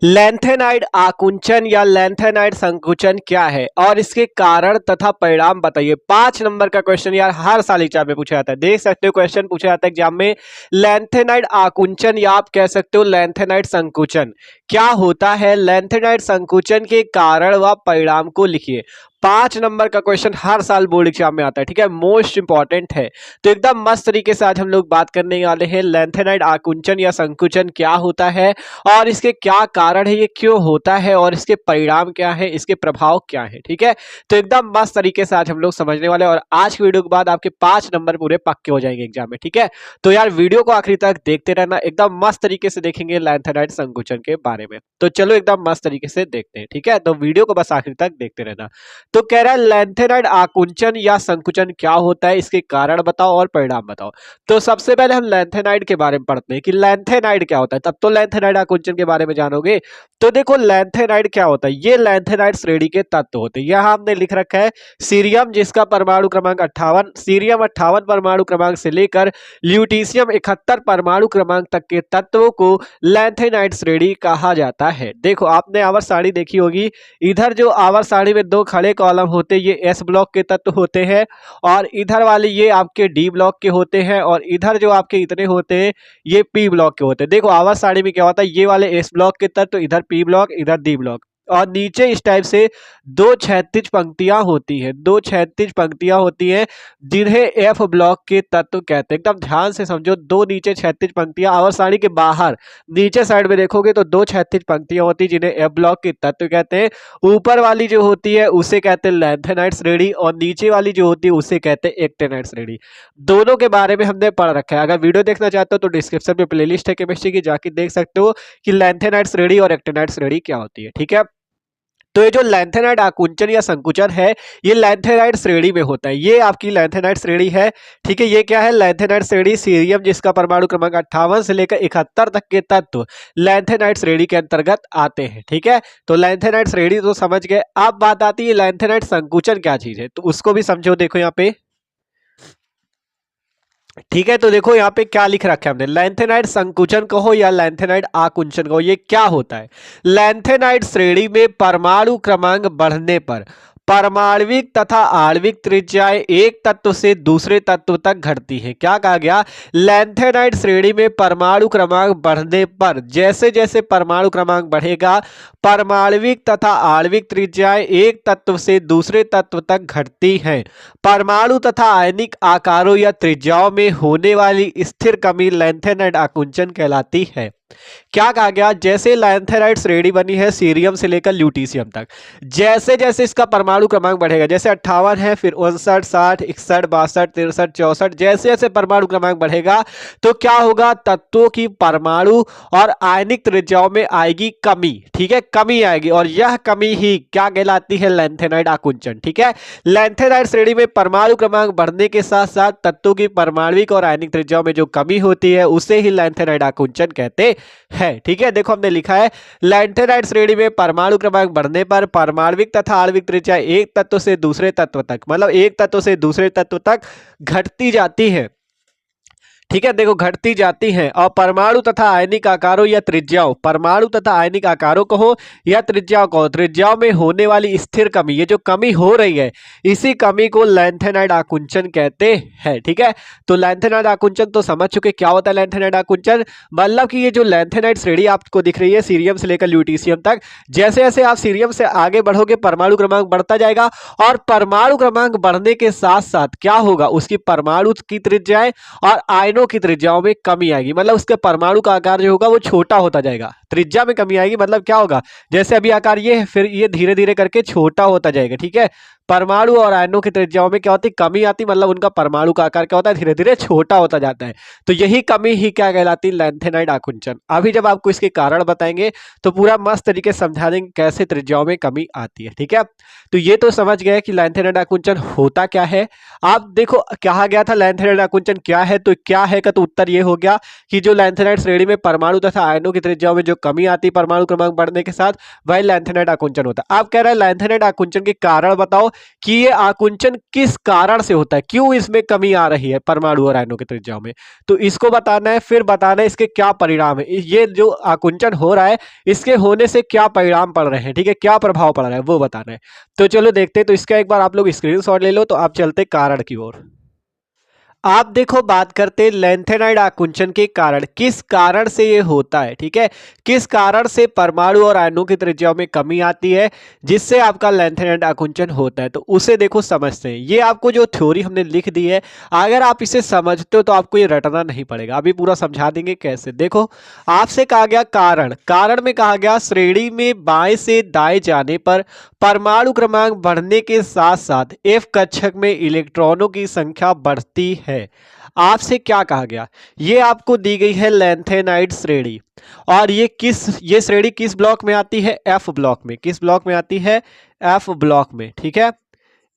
Lanthanide आकुंचन या lanthanide संकुचन क्या है और इसके कारण तथा परिणाम बताइए। 5 नंबर का क्वेश्चन यार हर साल एग्जाम में पूछा जाता है, देख सकते हो क्वेश्चन पूछा जाता है एग्जाम में। लैंथेनाइड आकुंचन या आप कह सकते हो लैंथेनाइड संकुचन क्या होता है, लैंथेनाइड संकुचन के कारण व परिणाम को लिखिए। 5 नंबर का क्वेश्चन हर साल बोर्ड एग्जाम में आता है, ठीक है, मोस्ट इंपॉर्टेंट है। तो एकदम मस्त तरीके से आज हम लोग बात करने वाले हैं लैंथेनाइड आकुंचन या संकुचन क्या होता है और इसके क्या कारण है, ये क्यों होता है और इसके परिणाम क्या है, इसके प्रभाव क्या है। ठीक है, तो एकदम मस्त तरीके से आज हम लोग समझने वाले हैं और आज की वीडियो के बाद आपके 5 नंबर पूरे पक्के हो जाएंगे एग्जाम में। ठीक है, तो यार वीडियो को आखिरी तक देखते रहना, एकदम मस्त तरीके से देखेंगे लैंथेनाइड संकुचन के बारे में। तो चलो एकदम मस्त तरीके से देखते हैं। ठीक है, तो वीडियो को बस आखिरी तक देखते रहना। तो कह रहा है लैंथेनाइड आकुंचन या संकुचन क्या होता है, इसके कारण बताओ और परिणाम बताओ। तो सबसे पहले हम लैंथेनाइड के बारे में पढ़ते हैं कि लैंथेनाइड क्या होता है, तब तो लैंथेनाइड आकुंचन के बारे में जानोगे। तो देखो लैंथेनाइड क्या होता है, ये लैंथेनाइड श्रेणी के तत्व होते हैं। यहां हमने लिख रखा है सीरियम जिसका परमाणु क्रमांक 58, सीरियम 58 परमाणु क्रमांक से लेकर ल्यूटीशियम 71 परमाणु क्रमांक तक के तत्वों को लैंथेनाइड श्रेणी कहा जाता है। देखो आपने आवर्त सारणी देखी होगी, इधर जो आवर्त सारणी में 2 खड़े कॉलम होते हैं ये एस ब्लॉक के तत्व होते हैं और इधर वाले ये आपके डी ब्लॉक के होते हैं और इधर जो आपके इतने होते हैं ये पी ब्लॉक के होते हैं। देखो आवर्त सारणी में क्या होता है, ये वाले एस ब्लॉक के तत्व इधर पी ब्लॉक इधर डी ब्लॉक और नीचे इस टाइप से 2 क्षैतिज पंक्तियां होती है, 2 क्षैतिज पंक्तियां होती हैं जिन्हें एफ ब्लॉक के तत्व कहते हैं। एकदम ध्यान से समझो, 2 नीचे क्षैतिज पंक्तियां, आवर्त सारणी के बाहर नीचे साइड में देखोगे तो 2 क्षैतिज पंक्तियां होती है जिन्हें एफ ब्लॉक के तत्व कहते हैं। ऊपर वाली जो होती है उसे कहते हैं लैंथेनाइड श्रेणी और नीचे वाली जो होती है उसे कहते हैं एक्टेनाइड श्रेणी। दोनों के बारे में हमने पढ़ रखा है, अगर वीडियो देखना चाहते हो तो डिस्क्रिप्शन में प्लेलिस्ट है केमिस्ट्री की, जाके देख सकते हो कि लैंथेनाइड श्रेणी और एक्टेनाइड श्रेणी क्या होती है। ठीक है, तो ये जो लैंथेनाइड आकुंचन या संकुचन है ये लैंथेनाइड श्रेणी में होता है, ये आपकी लैंथेनाइड श्रेणी है। ठीक है, ये क्या है, लैंथेनाइड श्रेणी, सीरियम जिसका परमाणु क्रमांक 58 से लेकर 71 तक के तत्व लैंथेनाइड श्रेणी के अंतर्गत आते हैं। ठीक है, तो लैंथेनाइड श्रेणी तो समझ गए, अब बात आती है लैंथेनाइड संकुचन क्या चीज है, तो उसको भी समझो। देखो यहाँ पे, ठीक है, तो देखो यहाँ पे क्या लिख रखा है हमने, लैंथेनाइड संकुचन कहो या लैंथेनाइड आकुंचन कहो, ये क्या होता है। लैंथेनाइड श्रेणी में परमाणु क्रमांक बढ़ने पर परमाणविक तथा आणविक त्रिज्याएं एक तत्व से दूसरे तत्व तक घटती हैं। क्या कहा गया, लैंथेनाइड श्रेणी में परमाणु क्रमांक बढ़ने पर जैसे जैसे परमाणु क्रमांक बढ़ेगा परमाणविक तथा आणविक त्रिज्याएं एक तत्व से दूसरे तत्व तक घटती हैं। परमाणु तथा आयनिक आकारों या त्रिज्याओं में होने वाली स्थिर कमी लैंथेनाइड आकुंचन कहलाती है। क्या कहा गया, जैसे लैंथेनाइड श्रेणी बनी है सीरियम से लेकर ल्यूटीशियम तक, जैसे जैसे इसका परमाणु क्रमांक बढ़ेगा, जैसे 58 है फिर 59, 60, 61, 62, 63, 64, जैसे जैसे परमाणु क्रमांक बढ़ेगा तो क्या होगा, तत्वों की परमाणु और आयनिक त्रिज्याओं में आएगी कमी। ठीक है, कमी आएगी और यह कमी ही क्या कहलाती है, लैंथेनाइड आकुंचन। ठीक है, लैंथेनाइड श्रेणी में परमाणु क्रमांक बढ़ने के साथ साथ तत्वों की परमाणविक और आयनिक त्रिज्याओं में जो कमी होती है उसे ही लैंथेनाइड आकुंचन कहते है। ठीक है, देखो हमने लिखा है लैंथेनाइड श्रेणी में परमाणु क्रमांक बढ़ने पर परमाणविक तथा आणविक त्रिज्या एक तत्व से दूसरे तत्व तक, मतलब एक तत्व से दूसरे तत्व तक घटती जाती है। ठीक है, देखो घटती जाती हैं और परमाणु तथा आयनिक आकारों या त्रिज्याओं, परमाणु तथा आयनिक आकारों को हो या त्रिज्याओं को, त्रिज्याओं में होने वाली स्थिर कमी, ये जो कमी हो रही है इसी कमी को लैंथेनाइड आकुंचन कहते हैं। ठीक है, तो लैंथेनाइड आकुंचन तो समझ चुके क्या होता है लैंथेनाइड आकुंचन, मतलब कि ये जो लैंथेनाइड श्रेणी आपको दिख रही है सीरियम से लेकर ल्यूटीशियम तक, जैसे जैसे आप सीरियम से आगे बढ़ोगे परमाणु क्रमांक बढ़ता जाएगा और परमाणु क्रमांक बढ़ने के साथ साथ क्या होगा, उसकी परमाणु की त्रिज्याएं और आयनों की त्रिज्याओं में कमी आएगी, मतलब उसके परमाणु का आकार जो होगा वो छोटा होता जाएगा। त्रिज्या में कमी आएगी, मतलब क्या होगा, जैसे अभी आकार ये है फिर ये धीरे धीरे करके छोटा होता जाएगा। ठीक है, परमाणु और आयनों की त्रिज्याओं में क्या होती है, कमी आती, मतलब उनका परमाणु का आकार क्या होता है, धीरे धीरे छोटा होता जाता है। तो यही कमी ही क्या कहलाती है, लैंथेनाइड आकुंचन। अभी जब आपको इसके कारण बताएंगे तो पूरा मस्त तरीके से समझा देंगे कैसे त्रिज्याओं में कमी आती है। ठीक है, तो ये तो समझ गए कि लैंथेनाइड आकुंचन होता क्या है। आप देखो कहा गया था लैंथेनाइड आकुंचन क्या है, तो क्या है का तो उत्तर ये हो गया कि जो लैंथेनाइड श्रेणी में परमाणु तथा आयनों की त्रिज्याओं में जो कमी आती परमाणु क्रमांक बढ़ने के साथ, वही लैंथेनाइड आकुंचन होता है। आप कह रहे हैं लैंथेनाइड आकुंचन के कारण बताओ, कि ये आकुंचन किस कारण से होता है, क्यों इसमें कमी आ रही है परमाणु और आयनों की त्रिज्याओं में। तो इसको बताना है, फिर बताना है इसके क्या परिणाम है, ये जो आकुंचन हो रहा है इसके होने से क्या परिणाम पड़ रहे हैं, ठीक है, क्या प्रभाव पड़ रहा है वो बताना है। तो चलो देखते हैं। तो इसका एक बार आप लोग स्क्रीनशॉट ले लो। तो आप चलते कारण की ओर। आप देखो, बात करते हैं लैंथेनाइड आकुंचन के कारण, किस कारण से ये होता है, ठीक है, किस कारण से परमाणु और आयनों की त्रिज्याओं में कमी आती है जिससे आपका लैंथेनाइड आकुंचन होता है। तो उसे देखो समझते हैं। ये आपको जो थ्योरी हमने लिख दी है, अगर आप इसे समझते हो तो आपको ये रटना नहीं पड़ेगा। अभी पूरा समझा देंगे कैसे। देखो, आपसे कहा गया कारण, कारण में कहा गया श्रेणी में बाएं से दाएं जाने पर परमाणु क्रमांक बढ़ने के साथ साथ एफ कक्षक में इलेक्ट्रॉनों की संख्या बढ़ती है। आपसे क्या कहा गया, ये आपको दी गई है लैंथेनाइड श्रेणी, और ये श्रेणी किस ब्लॉक में आती है, एफ ब्लॉक में। किस ब्लॉक में आती है, एफ ब्लॉक में, ठीक है,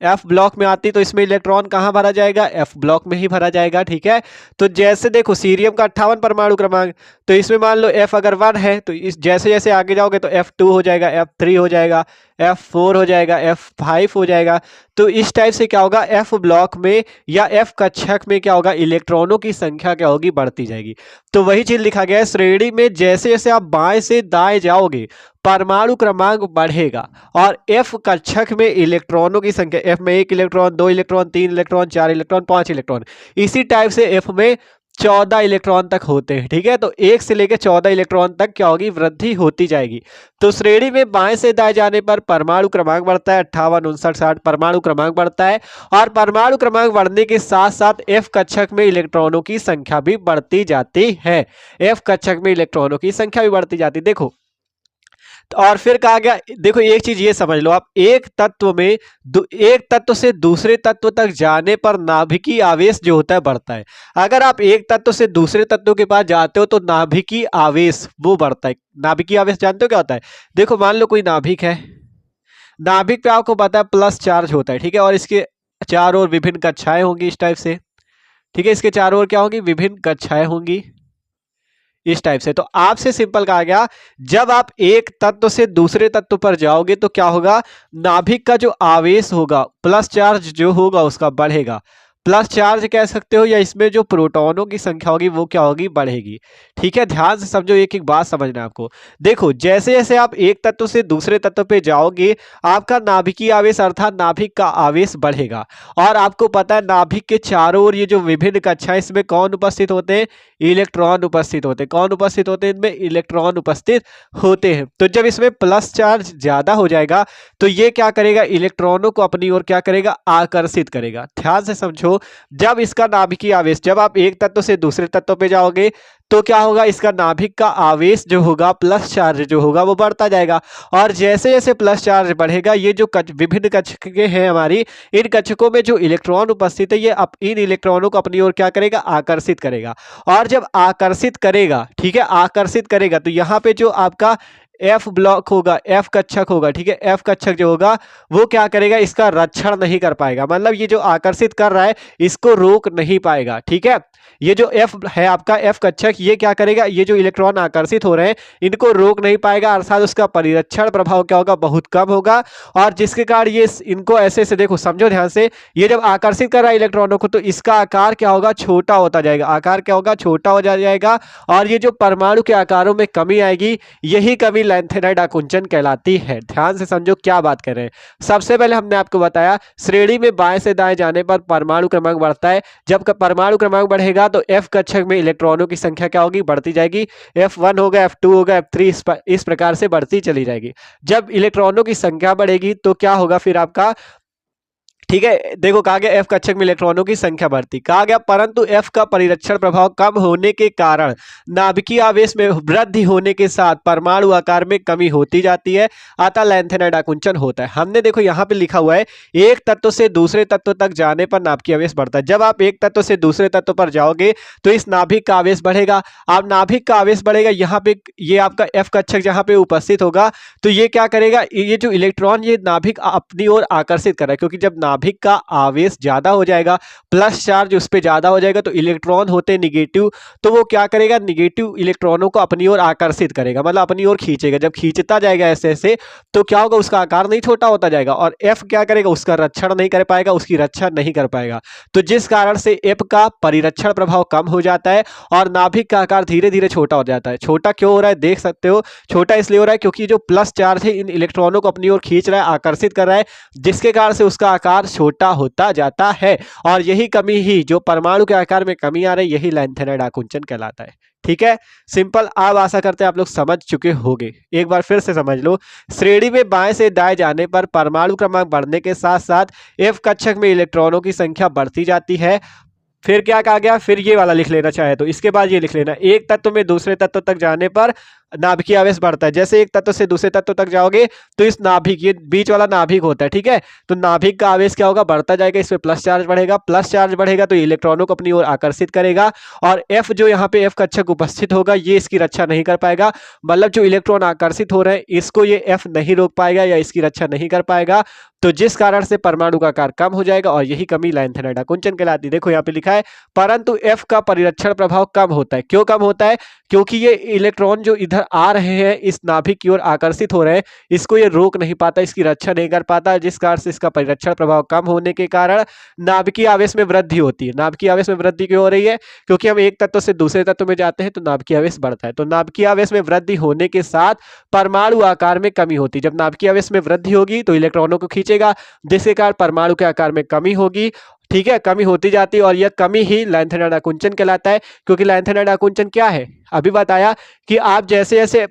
एफ ब्लॉक में आती। तो इसमें इलेक्ट्रॉन कहां भरा जाएगा, एफ ब्लॉक में ही भरा जाएगा, ठीक है। तो जैसे देखो सीरियम का 58 परमाणु क्रमांक, तो इसमें मान लो एफ अगर 1 है तो इस जैसे जैसे आगे जाओगे तो F2 हो जाएगा, F3 हो जाएगा, F4 हो जाएगा, F5 हो जाएगा। तो इस टाइप से क्या होगा, एफ ब्लॉक में या एफ कक्षक में क्या होगा, इलेक्ट्रॉनों की संख्या क्या होगी, बढ़ती जाएगी। तो वही चीज लिखा गया है, श्रेणी में जैसे जैसे आप बाएं से दाएं जाओगे परमाणु क्रमांक बढ़ेगा और एफ कक्षक में इलेक्ट्रॉनों की संख्या, एफ में 1 electron, 2 electron, 3 electron, 4 electron, 5 electron, इसी टाइप से एफ में 14 इलेक्ट्रॉन तक होते हैं, ठीक है। तो 1 से लेकर 14 इलेक्ट्रॉन तक क्या होगी, वृद्धि होती जाएगी। तो श्रेणी में बाएं से दाएं जाने पर परमाणु क्रमांक बढ़ता है, 58, 59, 60 परमाणु क्रमांक बढ़ता है, और परमाणु क्रमांक बढ़ने के साथ साथ एफ कक्षक में इलेक्ट्रॉनों की संख्या भी बढ़ती जाती है। एफ कक्षक में इलेक्ट्रॉनों की संख्या भी बढ़ती जाती है। देखो, और फिर कहा गया, देखो एक चीज ये समझ लो आप, एक तत्व से दूसरे तत्व तक जाने पर नाभिकीय आवेश जो होता है बढ़ता है। अगर आप एक तत्व से दूसरे तत्व के पास जाते हो तो नाभिकीय आवेश वो बढ़ता है। नाभिकीय आवेश जानते हो क्या होता है, देखो मान लो कोई नाभिक है, नाभिक पे आपको पता है प्लस चार्ज होता है, ठीक है, और इसके चारों ओर विभिन्न कक्षाएं होंगी इस टाइप से, ठीक है, इसके चारों ओर क्या होंगी, विभिन्न कक्षाएं होंगी इस टाइप से। तो आपसे सिंपल कहा गया, जब आप एक तत्व से दूसरे तत्व पर जाओगे तो क्या होगा, नाभिक का जो आवेश होगा, प्लस चार्ज जो होगा उसका बढ़ेगा, प्लस चार्ज कह सकते हो, या इसमें जो प्रोटॉनों की संख्या होगी वो क्या होगी, बढ़ेगी, ठीक है। ध्यान से समझो, एक एक बात समझना है आपको। देखो, जैसे जैसे आप एक तत्व से दूसरे तत्व पे जाओगे आपका नाभिकीय आवेश अर्थात नाभिक का आवेश बढ़ेगा। और आपको पता है नाभिक के चारों ओर ये जो विभिन्न कक्षाएं, इसमें कौन उपस्थित होते हैं, इलेक्ट्रॉन उपस्थित होते हैं। कौन उपस्थित होते हैं, इनमें इलेक्ट्रॉन उपस्थित होते हैं। तो जब इसमें प्लस चार्ज ज्यादा हो जाएगा तो ये क्या करेगा, इलेक्ट्रॉनों को अपनी ओर क्या करेगा, आकर्षित करेगा। ध्यान से समझो, जब इसका नाभिकीय आवेश, जब आप एक तत्व से दूसरे तत्व पे जाओगे तो क्या होगा, इसका नाभिक का आवेश जो होगा, प्लस चार्ज जो होगा वो बढ़ता जाएगा। और जैसे जैसे प्लस चार्ज बढ़ेगा, ये जो विभिन्न कक्षकें हैं हमारी, इन कक्षकों में जो इलेक्ट्रॉन उपस्थित है ये इन इलेक्ट्रॉनों को अपनी ओर क्या करेगा, आकर्षित करेगा। और जब आकर्षित करेगा, ठीक है, आकर्षित करेगा, तो यहाँ पे जो आपका एफ ब्लॉक होगा, एफ कक्षक होगा, ठीक है, एफ कक्षक जो होगा वो क्या करेगा, इसका रक्षण नहीं कर पाएगा। मतलब ये जो आकर्षित कर रहा है इसको रोक नहीं पाएगा, ठीक है। ये जो एफ है आपका एफ कक्षक, ये क्या करेगा, ये जो इलेक्ट्रॉन आकर्षित हो रहे हैं इनको रोक नहीं पाएगा, अर्थात उसका परिरक्षण प्रभाव क्या होगा, बहुत कम होगा। और जिसके कारण ये इनको ऐसे से, देखो समझो ध्यान से, ये जब आकर्षित कर रहा है इलेक्ट्रॉनों को तो इसका आकार क्या होगा, छोटा होता जाएगा, आकार क्या होगा, छोटा हो जाएगा। और ये जो परमाणु के आकारों में कमी आएगी, यही कमी लैंथेनाइड आकुंचन कहलाती है। ध्यान से समझो क्या बात कर रहे हैं। सबसे पहले हमने आपको बताया, श्रेणी में बाएं से दाएं जाने पर परमाणु क्रमांक बढ़ता है। जब परमाणु क्रमांक बढ़ेगा तो एफ कक्षक में इलेक्ट्रॉनों की संख्या क्या होगी, बढ़ती जाएगी। F1 होगा, F2 होगा, F3 इस प्रकार से बढ़ती चली जाएगी। जब इलेक्ट्रॉनों की संख्या बढ़ेगी तो क्या होगा फिर आपका, ठीक है, देखो कहा गया एफ कक्षक में इलेक्ट्रॉनों की संख्या बढ़ती, कहा गया परंतु एफ का परिरक्षण प्रभाव कम होने के कारण नाभिकीय आवेश में वृद्धि होने के साथ परमाणु आकार में कमी होती जाती है, अतः लैंथेनाइड आकुंचन होता है। हमने देखो यहाँ पे लिखा हुआ है, एक तत्व से दूसरे तत्व तक जाने पर नाभिकीय आवेश बढ़ता है। जब आप एक तत्व से दूसरे तत्व पर जाओगे तो इस नाभिक का आवेश बढ़ेगा। अब नाभिक का आवेश बढ़ेगा, यहाँ पे ये आपका एफ कक्षक जहाँ पे उपस्थित होगा तो ये क्या करेगा, ये जो इलेक्ट्रॉन ये नाभिक अपनी ओर आकर्षित कर रहा है, क्योंकि जब नाभिक का आवेश ज्यादा हो जाएगा, प्लस चार्ज उस पर ज्यादा हो जाएगा, तो इलेक्ट्रॉन होते निगेटिव, तो वो क्या करेगा, निगेटिव इलेक्ट्रॉनों को अपनी ओर आकर्षित करेगा, मतलब अपनी ओर खींचेगा। जब खींचता जाएगा ऐसे ऐसे, तो क्या होगा, उसका आकार नहीं छोटा होता जाएगा, और एफ क्या करेगा, उसका रक्षण नहीं कर पाएगा, उसकी रक्षा नहीं कर पाएगा। तो जिस कारण से एफ का परिरक्षण प्रभाव कम हो जाता है और नाभिक का आकार धीरे धीरे छोटा हो जाता है। छोटा क्यों हो रहा है, देख सकते हो, छोटा इसलिए हो रहा है क्योंकि जो प्लस चार्ज है इन इलेक्ट्रॉनों को अपनी ओर खींच रहा है, आकर्षित कर रहा है, जिसके कारण से उसका आकार छोटा होता जाता है। और यही कमी ही, जो परमाणु के आकार में कमी आ रही है, यही लैंथेनाइड आकुंचन कहलाता है। ठीक है, सिंपल। अब आशा करते हैं आप लोग समझ चुके होंगे। एक बार फिर से समझ लो, श्रेणी में बाएं से दाएं जाने पर परमाणु क्रमांक बढ़ने के साथ साथ एफ कक्षक में इलेक्ट्रॉनों की संख्या बढ़ती जाती है। फिर क्या कहा गया, फिर ये वाला लिख लेना चाहे तो इसके बाद ये लिख लेना, एक तत्व में दूसरे तत्व तक जाने पर नाभिकीय आवेश बढ़ता है। जैसे एक तत्व से दूसरे तत्व तक जाओगे तो इस नाभिक, ये बीच वाला नाभिक होता है, ठीक है, तो नाभिक का आवेश क्या होगा, बढ़ता जाएगा, इसमें प्लस चार्ज बढ़ेगा, प्लस चार्ज बढ़ेगा तो इलेक्ट्रॉनों को अपनी ओर आकर्षित करेगा, और एफ जो यहाँ पे एफ कक्षक उपस्थित होगा ये इसकी रक्षा नहीं कर पाएगा, मतलब जो इलेक्ट्रॉन आकर्षित हो रहे हैं इसको ये एफ नहीं रोक पाएगा या इसकी रक्षा नहीं कर पाएगा, तो जिस कारण से परमाणु का आकार कम हो जाएगा, और यही कमी लैंथेनाइड आकुंचन कहलाती है। देखो यहाँ पे लिखा है, परंतु एफ का परिरक्षण प्रभाव कम होता है। क्यों कम होता है, क्योंकि ये इलेक्ट्रॉन जो इधर आ रहे हैं इस नाभिक की ओर आकर्षित हो रहे हैं, इसको ये रोक नहीं पाता, इसकी रक्षा नहीं कर पाता, जिस कारण से इसका परिरक्षण प्रभाव कम होने के कारण नाभिकीय आवेश में वृद्धि होती है। नाभिकीय आवेश में वृद्धि क्यों हो रही है, क्योंकि हम एक तत्व से दूसरे तत्व में जाते हैं तो नाभिकीय आवेश बढ़ता है, तो नाभिकीय आवेश में वृद्धि होने के साथ परमाणु आकार में कमी होती है। जब नाभिकीय आवेश में वृद्धि होगी तो इलेक्ट्रॉनों को खींचेगा, जिसके कारण परमाणु के आकार में कमी होगी। ठीक है, कमी होती जाती है, और यह कमी ही लैंथेनाइड आकुंचन कहलाता है। क्योंकि लैंथेनाइड आकुंचन क्या है, अभी बताया कि आप जैसे जैसे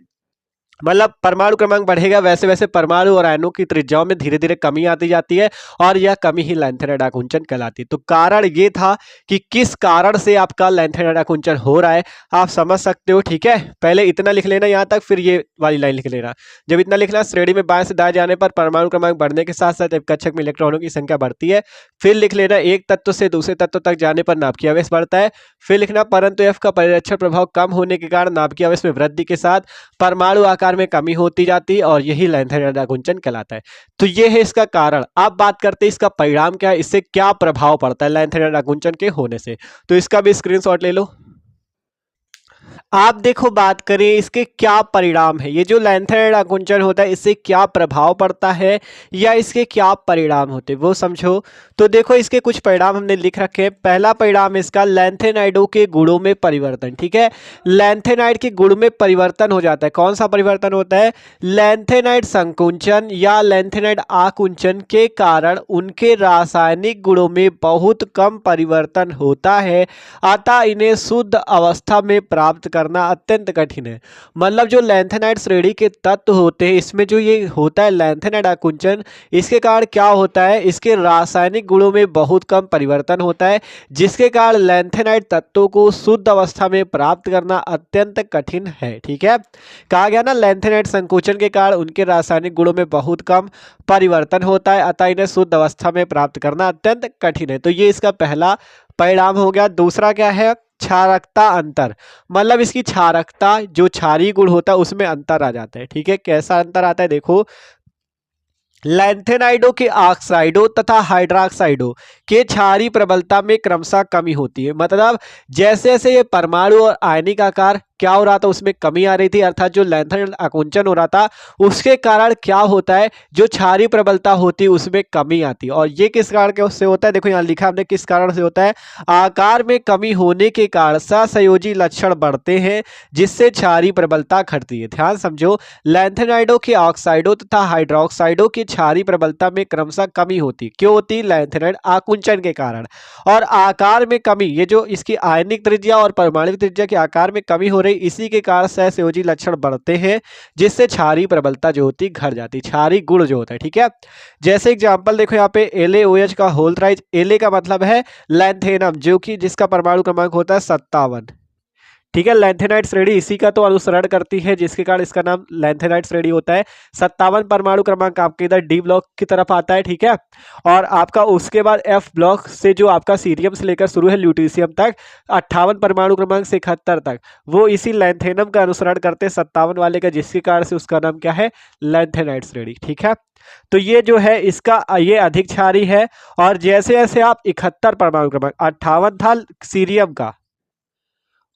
मतलब परमाणु क्रमांक बढ़ेगा वैसे वैसे परमाणु और आयनों की त्रिज्याओं में धीरे धीरे कमी आती जाती है, और यह कमी ही लैंथेनाइड आकुंचन कहलाती है। तो कारण ये था कि किस कारण से आपका लैंथेनाइड आकुंचन हो रहा है, आप समझ सकते हो। ठीक है, पहले इतना लिख लेना यहाँ तक, फिर ये वाली लाइन लिख लेना। जब इतना लिखना, श्रेणी में बाएं से दाएं जाने पर परमाणु क्रमांक बढ़ने के साथ साथ एफ कक्षक में इलेक्ट्रॉनों की संख्या बढ़ती है। फिर लिख लेना, एक तत्व से दूसरे तत्व तक जाने पर नाभिकीय आवेश बढ़ता है। फिर लिखना, परंतु एफ का परिरक्षण प्रभाव कम होने के कारण नाभिकीय आवेश में वृद्धि के साथ परमाणु आकार में कमी होती जाती है, और यही लैंथेनाइड आकुंचन कहलाता है। तो ये है इसका कारण। अब बात करते हैं इसका परिणाम क्या है, इससे क्या प्रभाव पड़ता है लैंथेनाइड आकुंचन के होने से, तो इसका भी स्क्रीनशॉट ले लो। आप देखो, बात करें इसके क्या परिणाम है, ये जो लैंथेनाइड आकुंचन होता है इससे क्या प्रभाव पड़ता है या इसके क्या परिणाम होते हैं वो समझो। तो देखो, इसके कुछ परिणाम हमने लिख रखे हैं। पहला परिणाम इसका, लैंथेनाइडों के गुणों में परिवर्तन। ठीक है, लैंथेनाइड के गुण में परिवर्तन हो जाता है। कौन सा परिवर्तन होता है, लैंथेनाइड संकुचन या लैंथेनाइड आकुंचन के कारण उनके रासायनिक गुणों में बहुत कम परिवर्तन होता है, अतः इन्हें शुद्ध अवस्था में प्राप्त करना अत्यंत कठिन है। मतलब जो लैंथेनाइड श्रेणी के तत्व होते हैं, इसमें जो ये होता है लैंथेनाइड आकुंचन, इसके कारण क्या होता है, इसके रासायनिक गुणों में बहुत कम परिवर्तन होता है, जिसके कारण लैंथेनाइड तत्वों को शुद्ध अवस्था में प्राप्त करना अत्यंत कठिन है। ठीक है, कहा गया ना, लैंथेनाइड संकोचन के कारण उनके रासायनिक गुणों में बहुत कम परिवर्तन होता है, अतः इन्हें शुद्ध अवस्था में प्राप्त करना अत्यंत कठिन है। तो ये इसका पहला परिणाम हो गया। दूसरा क्या है, क्षारकता अंतर, मतलब इसकी क्षारकता, जो क्षारीय गुण होता है उसमें अंतर आ जाता है। ठीक है, कैसा अंतर आता है, देखो, लैंथेनाइडों के ऑक्साइडों तथा हाइड्रोक्साइडों के क्षारीय प्रबलता में क्रमशः कमी होती है। मतलब जैसे जैसे ये परमाणु और आयनिक आकार क्या हो रहा था, उसमें कमी आ रही थी, अर्थात जो लैंथेनाइड आकुंचन हो रहा था उसके कारण क्या होता है, जो क्षारीय प्रबलता होती है उसमें कमी आती है। और ये किस कारण के उससे होता है, देखो यहाँ लिखा हमने किस कारण से होता है, आकार में कमी होने के कारण सहसंयोजी लक्षण बढ़ते हैं, जिससे क्षारीय प्रबलता घटती है। ध्यान समझो, लैंथेनाइडों के ऑक्साइडों तथा हाइड्रोक्साइडों की क्षारीय प्रबलता में क्रमशः कमी होती है। क्यों होती है, लैंथेनाइड आकुंचन के कारण। और आकार में कमी, ये जो इसकी आयनिक त्रिज्या और परमाणु त्रिज्या के आकार में कमी हो रही, इसी के कारण सहसंयोजी लक्षण बढ़ते हैं, जिससे क्षारीय प्रबलता जो होती है घट जाती है, क्षारीय गुण जो होता है। ठीक है, जैसे एग्जांपल देखो यहाँ पे LaOH का होल थ्राइज, La का मतलब है लैंथेनम, जो कि जिसका परमाणु क्रमांक होता है 57। ठीक है। लैंथेनाइड श्रेणी इसी का तो अनुसरण करती है, जिसके कारण इसका नाम लैंथेनाइड श्रेणी होता है। 57 परमाणु क्रमांक आपके इधर डी ब्लॉक की तरफ आता है, ठीक है। और आपका उसके बाद एफ ब्लॉक से जो आपका सीरियम से लेकर शुरू है ल्यूटीशियम तक 58 परमाणु क्रमांक से 71 तक, वो इसी लैंथेनम का अनुसरण करते हैं 57 वाले का, जिसके कारण से उसका नाम क्या है, लैंथेनाइड श्रेणी, ठीक है। तो ये जो है इसका ये अधिक क्षारीय है। और जैसे जैसे आप 71 परमाणु क्रमांक, 58 था सीरियम का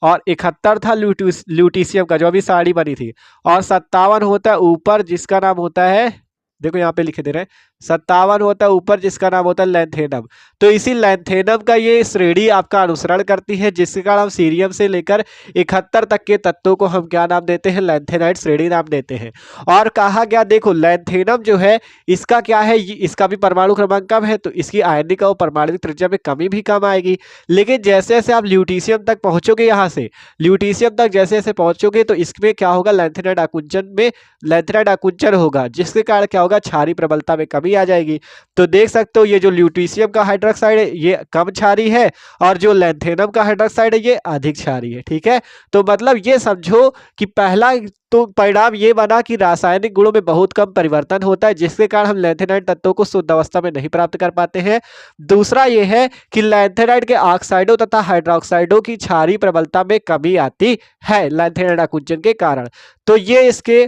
और 71 था ल्यूटीशियम का जो अभी साड़ी बनी थी, और 57 होता है ऊपर जिसका नाम होता है, देखो यहाँ पे लिखे दे रहे हैं 57 होता है ऊपर जिसका नाम होता है लैंथेनम। तो इसी लैंथेनम का ये श्रेणी आपका अनुसरण करती है, जिसके कारण हम सीरियम से लेकर 71 तक के तत्वों को हम क्या नाम देते हैं, लैंथेनाइड श्रेणी नाम देते हैं। और कहा गया देखो लैंथेनम जो है इसका क्या है, इसका भी परमाणु क्रमांक कम है, तो इसकी आयनिक और परमाणु त्रिज्या में कमी भी कम आएगी। लेकिन जैसे जैसे आप ल्यूटीशियम तक पहुंचोगे, यहाँ से ल्यूटीशियम तक जैसे जैसे पहुंचोगे तो इसमें क्या होगा, लैंथेनाइड आकुंचन में लैंथेनाइड आकुंचन होगा, जिसके कारण क्या होगा, क्षारीय प्रबलता में कमी आ जाएगी। तो देख सकते हो ये जो ल्यूटीशियम का हाइड्रोक्साइड है ये कम क्षारीय है, और जो लैंथेनम का हाइड्रोक्साइड है ये अधिक क्षारीय है, ठीक है। तो मतलब ये समझो कि पहला तो परिणाम ये बना कि रासायनिक गुणों में बहुत कम परिवर्तन होता है, जिसके कारण हम लैंथेनाइड तत्वों को शुद्ध अवस्था में नहीं प्राप्त कर पाते हैं। दूसरा ये है कि लैंथेनाइड के ऑक्साइडों तथा हाइड्रोक्साइडों की क्षारीय प्रबलता में कमी आती है लैंथेनाइड आकुंचन के कारण। तो ये इसके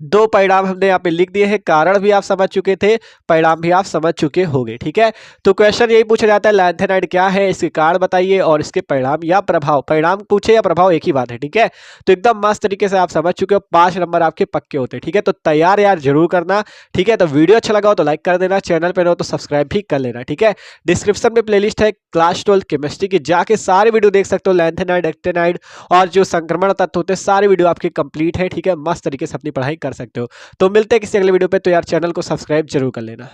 दो परिणाम हमने यहाँ पे लिख दिए हैं, कारण भी आप समझ चुके थे, परिणाम भी आप समझ चुके होंगे, ठीक है। तो क्वेश्चन यही पूछा जाता है लैंथेनाइड क्या है, इसके कारण बताइए और इसके परिणाम या प्रभाव, परिणाम पूछे या प्रभाव एक ही बात है, ठीक है। तो एकदम मस्त तरीके से आप समझ चुके हो, 5 नंबर आपके पक्के होते हैं, ठीक है। तो तैयार यार जरूर करना, ठीक है। तो वीडियो अच्छा लगा हो तो लाइक कर देना, चैनल पर हो तो सब्सक्राइब भी कर लेना, ठीक है। डिस्क्रिप्शन में प्लेलिस्ट है क्लास 12 केमिस्ट्री की, जाके सारे वीडियो देख सकते हो, लैंथेनाइड, एक्टेनाइड और जो संक्रमण तत्व होते हैं सारे वीडियो आपके कंप्लीट है, ठीक है। मस्त तरीके से अपनी पढ़ाई कर सकते हो। तो मिलते हैं किसी अगले वीडियो पे, तो यार चैनल को सब्सक्राइब जरूर कर लेना।